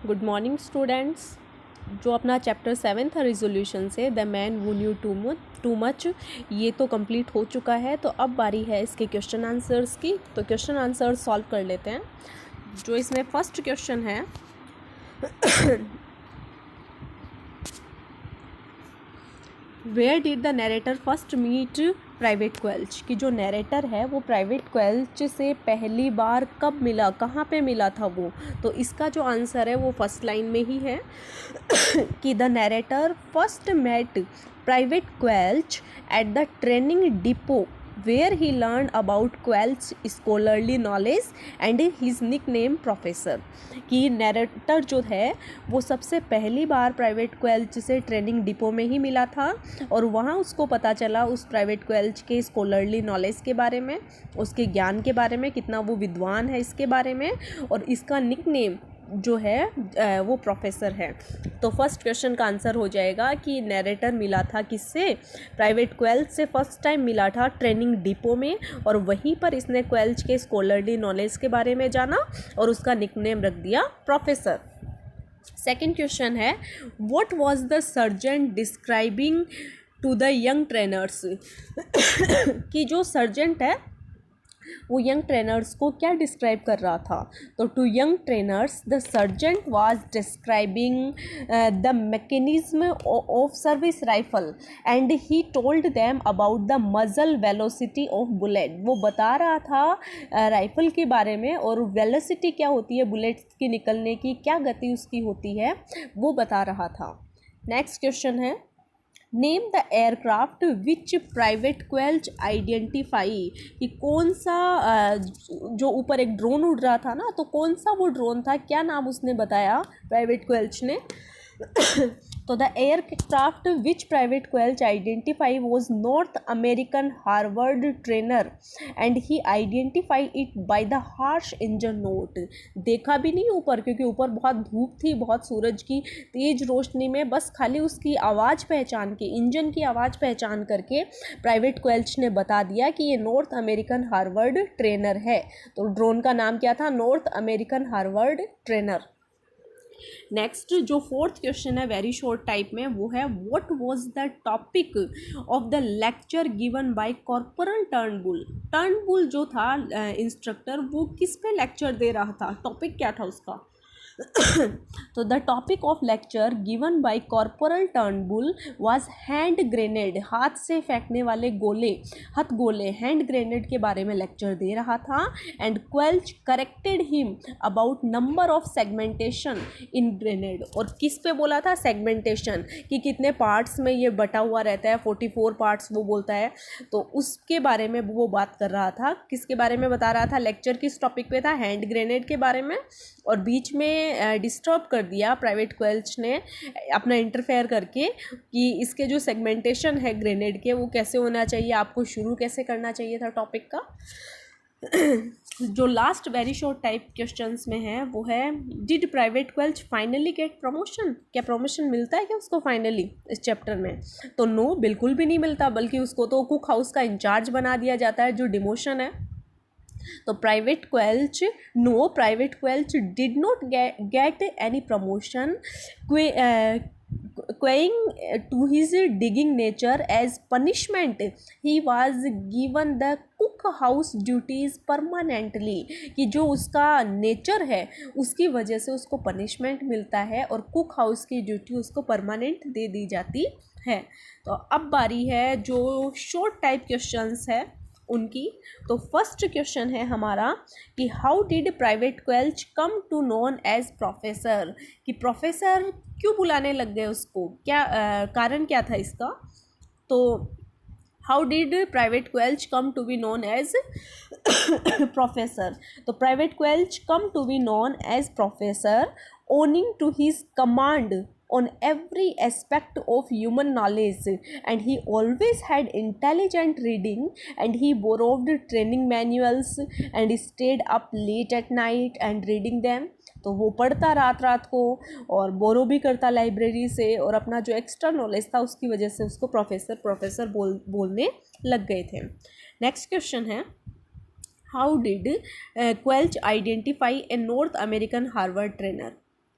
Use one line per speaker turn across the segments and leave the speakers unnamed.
Good morning students. जो अपना chapter 7 था रिजोल्यूशन से the man who knew too much, ये तो कंप्लीट हो चुका है। तो अब बारी है इसके क्वेश्चन आंसर्स की। तो क्वेश्चन आंसर सॉल्व कर लेते हैं। जो इसमें फर्स्ट क्वेश्चन है where did the narrator first meet Private Quelch, कि जो नरेटर है वो प्राइवेट क्वेल्च से पहली बार कब मिला, कहाँ पे मिला था वो। तो इसका जो आंसर है वो फर्स्ट लाइन में ही है कि the narrator first met Private Quelch at the training depot where he learned about Quelch's scholarly knowledge and his nickname professor. कि नरेटर जो है वो सबसे पहली बार प्राइवेट क्वेल्च से ट्रेनिंग डिपो में ही मिला था और वहाँ उसको पता चला उस प्राइवेट क्वेल्च के स्कॉलरली नॉलेज के बारे में, उसके ज्ञान के बारे में, कितना वो विद्वान है इसके बारे में, और इसका निकनेम जो है वो प्रोफेसर है। तो फर्स्ट क्वेश्चन का आंसर हो जाएगा कि नरेटर मिला था किससे, प्राइवेट क्वेल्च से फर्स्ट टाइम मिला था ट्रेनिंग डिपो में, और वहीं पर इसने क्वेल्च के स्कॉलरली नॉलेज के बारे में जाना और उसका निकनेम रख दिया प्रोफेसर। सेकंड क्वेश्चन है what was the sergeant describing to the young trainers कि जो सर्जेंट है वो यंग ट्रेनर्स को क्या डिस्क्राइब कर रहा था। तो to young trainers the sergeant was describing the mechanism of service rifle and he told them about the muzzle velocity of bullet. वो बता रहा था राइफल के बारे में और वेलोसिटी क्या होती है बुलेट की निकलने की, क्या गति उसकी होती है, वो बता रहा था। नेक्स्ट क्वेश्चन है name the aircraft which Private Quelch identify, कि कौन सा जो ऊपर एक ड्रोन उड़ रहा था ना, तो कौन सा वो ड्रोन था, क्या नाम उसने बताया प्राइवेट क्वेल्च ने। तो the aircraft which Private Quelch identify was North American Harvard trainer and he identify it by the harsh engine note. देखा भी नहीं ऊपर क्योंकि ऊपर बहुत धूप थी, बहुत सूरज की तेज रोशनी में, बस खाली उसकी आवाज़ पहचान के, इंजन की आवाज़ पहचान करके प्राइवेट क्वेल्च ने बता दिया कि ये नॉर्थ अमेरिकन हार्वर्ड ट्रेनर है। तो ड्रोन का नाम क्या था, north American Harvard trainer. Next जो फोर्थ क्वेश्चन है वेरी शॉर्ट टाइप में, वो है what was the topic of the lecture given by corporal Turnbull. Turnbull जो था इंस्ट्रक्टर, वो किस पे लेक्चर दे रहा था, टॉपिक क्या था उसका। तो the topic of lecture given by corporal Turnbull was hand grenade, हाथ से फेंकने वाले गोले, हथ गोले, हैंड ग्रेनेड के बारे में लेक्चर दे रहा था। And Quelch corrected him about number of segmentation in grenade, और किस पे बोला था, सेगमेंटेशन, कि कितने पार्ट्स में ये बटा हुआ रहता है, 44 पार्ट्स वो बोलता है, तो उसके बारे में वो बात कर रहा था। किसके बारे में बता रहा था, लेक्चर किस टॉपिक पे था, हैंड ग्रेनेड के बारे में, और बीच में डिस्टर्ब कर दिया प्राइवेट क्वेल्च ने अपना इंटरफेयर करके कि इसके जो सेगमेंटेशन है ग्रेनेड के वो कैसे होना चाहिए, आपको शुरू कैसे करना चाहिए था टॉपिक का। जो last very short type questions में है वो है did Private Quelch finally get promotion, क्या प्रमोशन मिलता है क्या उसको फाइनली इस चैप्टर में। तो नो, बिल्कुल भी नहीं मिलता, बल्कि उसको तो कुक हाउस का इंचार्ज बना दिया जाता है, जो डिमोशन है। तो Private Quelch, no, Private Quelch did not get any promotion owing to his digging nature as punishment he was given the cook house duties permanently, कि जो उसका नेचर है उसकी वजह से उसको पनिशमेंट मिलता है और कुक हाउस की ड्यूटी उसको परमानेंट दे दी जाती है। तो अब बारी है जो शॉर्ट टाइप क्वेश्चंस है उनकी। तो फर्स्ट क्वेश्चन है हमारा कि how did Private Quelch come to known as professor, कि प्रोफेसर क्यों बुलाने लग गए उसको, क्या कारण क्या था इसका। तो how did Private Quelch come to be known as professor. तो Private Quelch come to be known as professor owing to his command on every aspect of human knowledge, and he always had intelligent reading, and he borrowed training manuals and stayed up late at night and reading them। तो वो पढ़ता रात रात को और बोरो भी करता library से, और अपना जो एक्स्ट्रा नॉलेज था उसकी वजह से उसको प्रोफेसर बोलने लग गए थे। नेक्स्ट क्वेश्चन है how did Quelch identify a North American Harvard trainer.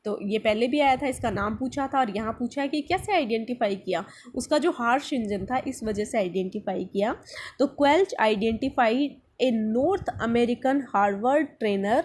तो ये पहले भी आया था, इसका नाम पूछा था, और यहाँ पूछा है कि कैसे आइडेंटिफाई किया, उसका जो हार्श इंजन था इस वजह से आइडेंटिफाई किया। तो क्वेल्च identified a North American Harvard trainer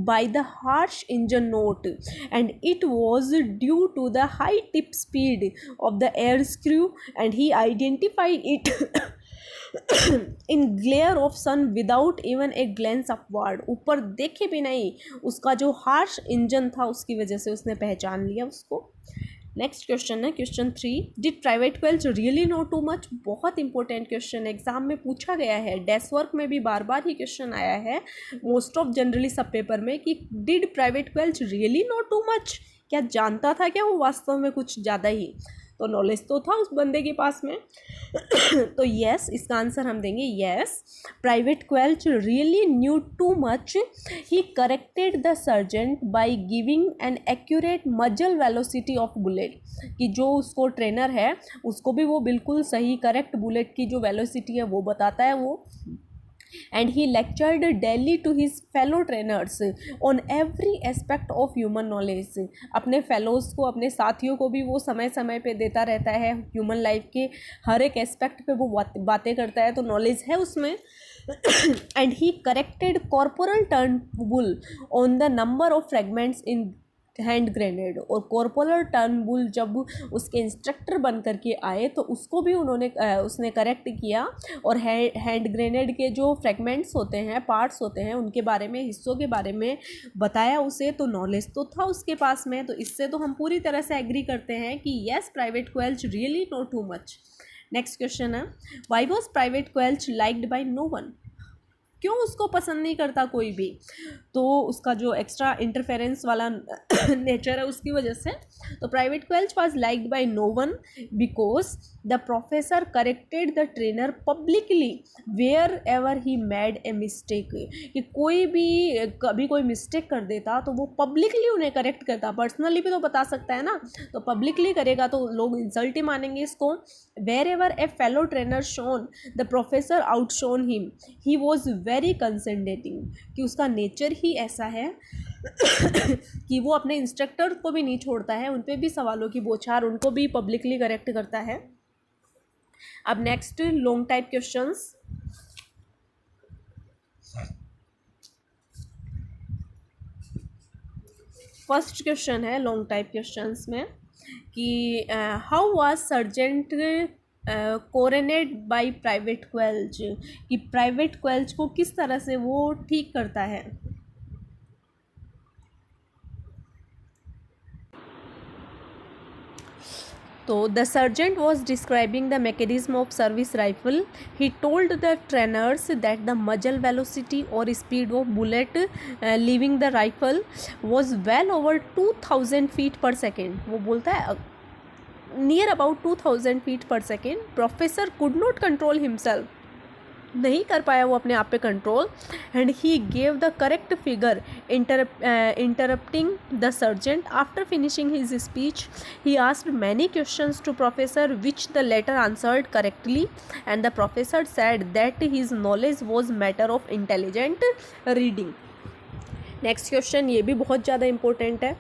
by the harsh engine note, and it was due to the high tip speed of the air screw, and he identified it in glare of sun without even a glance upward। ऊपर देखे भी नहीं, उसका जो harsh engine था उसकी वजह से उसने पहचान लिया उसको। नेक्स्ट क्वेश्चन है question 3, did Private Quelch really know too much. बहुत इंपॉर्टेंट क्वेश्चन एग्जाम में पूछा गया है, डेस्क वर्क में भी बार बार ही क्वेश्चन आया है, मोस्ट ऑफ जनरली सब पेपर में, कि did Private Quelch really know too much, क्या जानता था क्या वो वास्तव में कुछ ज़्यादा ही। तो नॉलेज तो था उस बंदे के पास में। तो यस, इसका आंसर हम देंगे yes, Private Quelch really knew too much. He corrected the sergeant by giving an accurate muzzle velocity of bullet, कि जो उसको ट्रेनर है उसको भी वो बिल्कुल सही करेक्ट बुलेट की जो वेलोसिटी है वो बताता है वो। and he lectured daily to his fellow trainers on every aspect of human knowledge। अपने फेलोज को, अपने साथियों को भी वो समय समय पे देता रहता है, ह्यूमन लाइफ के हर एक एस्पेक्ट पे वो बातें करता है, तो नॉलेज है उसमें। and he corrected corporal turnbull on the number of fragments in hand grenade. और कॉर्पोरल टर्नबुल जब उसके इंस्ट्रक्टर बन करके आए तो उसको भी उसने करेक्ट किया, और हैंड ग्रेनेड के जो फ्रेगमेंट्स होते हैं, पार्ट्स होते हैं, उनके बारे में, हिस्सों के बारे में बताया उसे। तो नॉलेज तो था उसके पास में, तो इससे तो हम पूरी तरह से एग्री करते हैं कि yes, Private Quelch really know too much. Next question है, why was Private Quelch liked by no one. क्यों उसको पसंद नहीं करता कोई भी। तो उसका जो एक्स्ट्रा इंटरफेरेंस वाला नेचर है उसकी वजह से। तो Private Quelch was liked by no one because the professor corrected the trainer publicly wherever he made a mistake. कि कोई भी कभी कोई मिस्टेक कर देता तो वो पब्लिकली उन्हें करेक्ट करता, पर्सनली भी तो बता सकता है ना, तो पब्लिकली करेगा तो लोग इंसल्ट ही मानेंगे इसको। Wherever a fellow trainer shone the professor outshone him, he was very condescending. कि उसका नेचर ही ऐसा है कि वो अपने इंस्ट्रक्टर को भी नहीं छोड़ता है, उन पे भी सवालों की बौछार, उनको भी पब्लिकली करेक्ट करता है। अब next long type questions. First question है लॉन्ग टाइप क्वेश्चंस में कि how was sergeant coronet by Private Quelch. कि प्राइवेट क्वेल्च को किस तरह से वो ठीक करता है। तो the sergeant was describing the mechanism of service rifle. He told the trainers that the muzzle velocity और speed of bullet leaving the rifle was well over 2000 feet पर सेकेंड। वो बोलता है नियर अबाउट 2000 फीट पर second. Professor could not control himself, नहीं कर पाया वो अपने आप पे control. And he gave the correct figure interrupting the sergeant. After finishing his speech he asked many questions to professor which the latter answered correctly, and the professor said that his knowledge was matter of intelligent reading. Next question ये भी बहुत ज़्यादा important है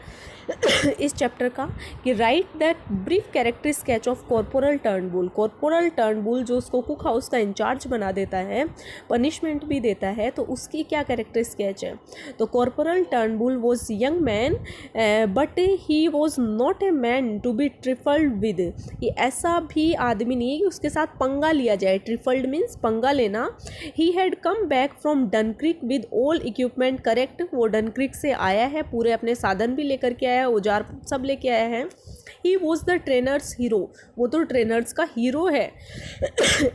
इस chapter का कि right that brief character sketch of corporal Turnbull. Corporal Turnbull जो उसको कुक हाउस का इंचार्ज बना देता है, पनिशमेंट भी देता है, तो उसकी क्या कैरेक्टर स्केच है। तो corporal Turnbull was young man but he was not a man to be trifled with. कि ऐसा भी आदमी नहीं है कि उसके साथ पंगा लिया जाए। ट्रिफल्ड मीन्स पंगा लेना। He had come back from Dunkirk with all equipment correct. वो डनक्रिक से आया है, पूरे अपने साधन भी लेकर के आया, औजार सब लेके आया है। He was the trainers hero, वो तो ट्रेनर्स का हीरो है।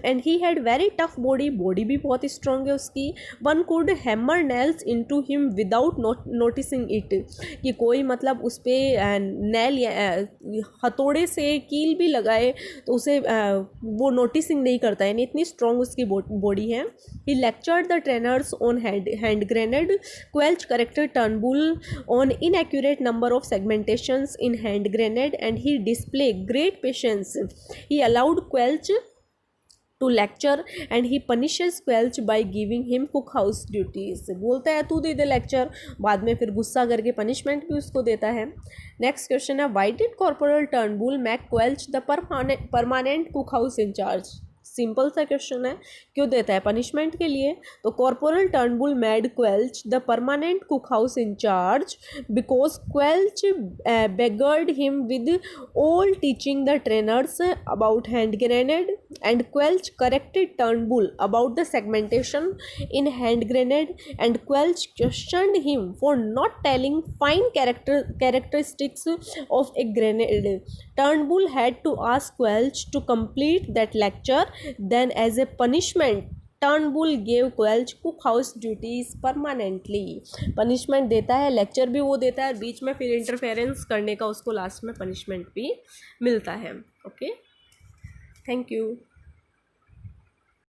And he had very tough body, body भी बहुत स्ट्रॉन्ग है उसकी। One could hammer nails into him without noticing it. कि कोई मतलब उस पर नेल हथौड़े से कील भी लगाए तो उसे वो नोटिसिंग नहीं करता है, यानी इतनी स्ट्रॉन्ग उसकी बॉडी है। He lectured the trainers on hand grenade, Quelch corrected Turnbull on inaccurate number of segmentations in hand grenade, and he displayed great patience. He allowed Quelch to lecture and he punishes Quelch by giving him cook house duties. बोलता है तू दे दे lecture, बाद में फिर गुस्सा करके punishment भी उसको देता है। नेक्स्ट क्वेश्चन है why did corporal Turnbull make Quelch the permanent cook house in charge. Simple सा क्वेश्चन है, क्यों देता है पनिशमेंट के लिए। तो corporal Turnbull made Quelch the permanent cook house in charge because Quelch beggared him with all teaching the trainers about hand grenade and Quelch corrected Turnbull about the segmentation in hand grenade and Quelch questioned him for not telling fine characteristics of a grenade. Turnbull had to ask Quelch to complete that lecture. Then as a punishment Turnbull gave Quelch cook house duties permanently. Punishment देता है, lecture भी वो देता है, बीच में फिर interference करने का उसको लास्ट में पनिशमेंट भी मिलता है। Okay, thank you.